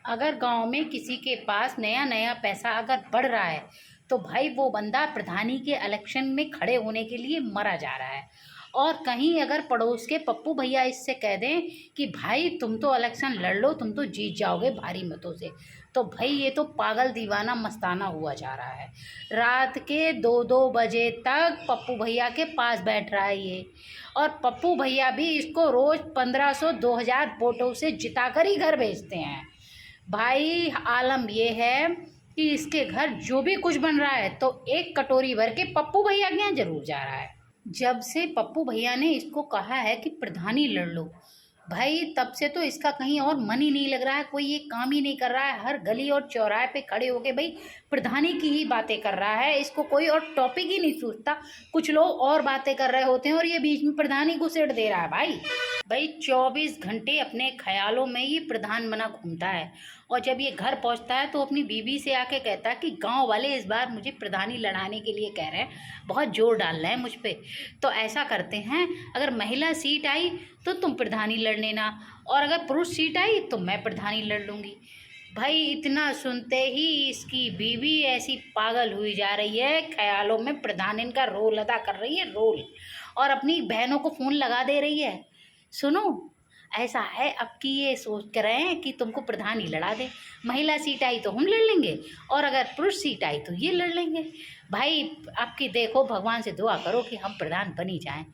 अगर गांव में किसी के पास नया नया पैसा अगर बढ़ रहा है तो भाई वो बंदा प्रधानी के इलेक्शन में खड़े होने के लिए मरा जा रहा है। और कहीं अगर पड़ोस के पप्पू भैया इससे कह दें कि भाई तुम तो इलेक्शन लड़ लो, तुम तो जीत जाओगे भारी मतों से, तो भाई ये तो पागल दीवाना मस्ताना हुआ जा रहा है। रात के 2-2 बजे तक पप्पू भैया के पास बैठ रहा है ये। और पप्पू भैया भी इसको रोज़ 1500-2000 वोटों से जिताकर ही घर भेजते हैं। भाई आलम ये है कि इसके घर जो भी कुछ बन रहा है तो एक कटोरी भर के पप्पू भैया के यहाँ जरूर जा रहा है। जब से पप्पू भैया ने इसको कहा है कि प्रधानी लड़ लो, भाई तब से तो इसका कहीं और मन ही नहीं लग रहा है, कोई ये काम ही नहीं कर रहा है। हर गली और चौराहे पे खड़े होके भाई प्रधानी की ही बातें कर रहा है, इसको कोई और टॉपिक ही नहीं सूझता। कुछ लोग और बातें कर रहे होते हैं और ये बीच में प्रधानी घुसेड़ दे रहा है। भाई 24 घंटे अपने ख्यालों में ही प्रधान बना घूमता है। और जब ये घर पहुंचता है तो अपनी बीवी से आके कहता है कि गांव वाले इस बार मुझे प्रधानी लड़ाने के लिए कह रहे हैं, बहुत जोर डाल रहे हैं मुझ पे। तो ऐसा करते हैं, अगर महिला सीट आई तो तुम प्रधानी लड़ लेना, और अगर पुरुष सीट आई तो मैं प्रधानी लड़ लूँगी। भाई इतना सुनते ही इसकी बीवी ऐसी पागल हुई जा रही है, ख्यालों में प्रधान इनका रोल अदा कर रही है, रोल। और अपनी बहनों को फ़ोन लगा दे रही है, सुनो ऐसा है अब कि ये सोच कर रहे हैं कि तुमको प्रधान ही लड़ा दे, महिला सीट आई तो हम लड़ लेंगे और अगर पुरुष सीट आई तो ये लड़ लेंगे। भाई आपकी देखो, भगवान से दुआ करो कि हम प्रधान बन ही जाएं।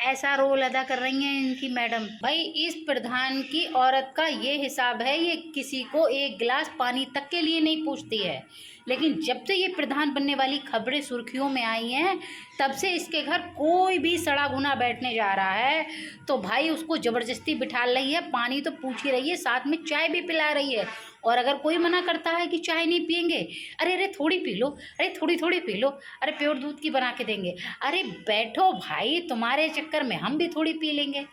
ऐसा रोल अदा कर रही हैं इनकी मैडम। भाई इस प्रधान की औरत का ये हिसाब है, ये किसी को एक गिलास पानी तक के लिए नहीं पूछती है। लेकिन जब से ये प्रधान बनने वाली खबरें सुर्खियों में आई हैं, तब से इसके घर कोई भी सड़ा भुना बैठने जा रहा है तो भाई उसको ज़बरदस्ती बिठा रही है, पानी तो पूछ ही रही है, साथ में चाय भी पिला रही है। और अगर कोई मना करता है कि चाय नहीं पियेंगे, अरे अरे थोड़ी पी लो, अरे थोड़ी थोड़ी पी लो, अरे प्योर दूध की बना के देंगे, अरे बैठो भाई तुम्हारे चक्कर में हम भी थोड़ी पी लेंगे।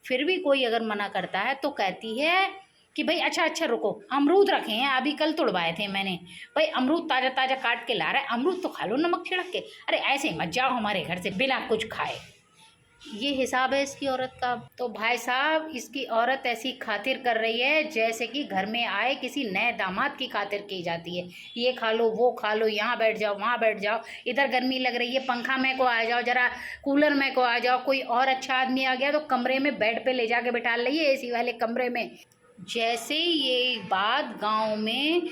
फिर भी कोई अगर मना करता है तो कहती है कि भाई अच्छा अच्छा रुको, अमरूद रखे हैं, अभी कल तुड़वाए थे मैंने, भाई अमरूद ताज़ा ताज़ा काट के ला रहा है, अमरूद तो खा लो नमक छिड़क के, अरे ऐसे मत जाओ हमारे घर से बिना कुछ खाए। ये हिसाब है इसकी औरत का। तो भाई साहब इसकी औरत ऐसी खातिर कर रही है जैसे कि घर में आए किसी नए दामाद की खातिर की जाती है। ये खा लो, वो खा लो, यहाँ बैठ जाओ, वहाँ बैठ जाओ, इधर गर्मी लग रही है पंखा में को आ जाओ, जरा कूलर में को आ जाओ, कोई और अच्छा आदमी आ गया तो कमरे में बेड पे ले जाके बिठा लिये एसी वाले कमरे में। जैसे ये बात गाँव में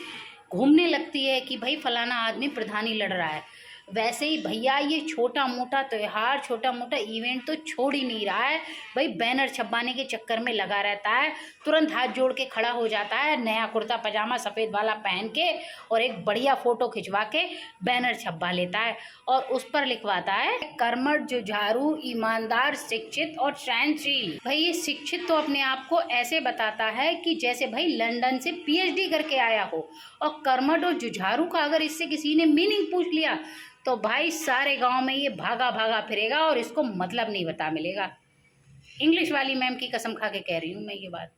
घूमने लगती है कि भाई फलाना आदमी प्रधानी लड़ रहा है, वैसे ही भैया ये छोटा मोटा त्यौहार, छोटा मोटा इवेंट तो छोड़ ही नहीं रहा है। भाई बैनर छपवाने के चक्कर में लगा रहता है, तुरंत हाथ जोड़ के खड़ा हो जाता है, नया कुर्ता पजामा सफ़ेद वाला पहन के और एक बढ़िया फ़ोटो खिंचवा के बैनर छपवा लेता है और उस पर लिखवाता है कर्मठ, जुझारू, ईमानदार, शिक्षित और सहनशील। भाई ये शिक्षित तो अपने आप को ऐसे बताता है कि जैसे भाई लंदन से PhD करके आया हो, और कर्मठ और जुझारू का अगर इससे किसी ने मीनिंग पूछ लिया तो भाई सारे गांव में ये भागा भागा फिरेगा और इसको मतलब नहीं बता मिलेगा। इंग्लिश वाली मैम की कसम खा के कह रही हूँ मैं ये बात।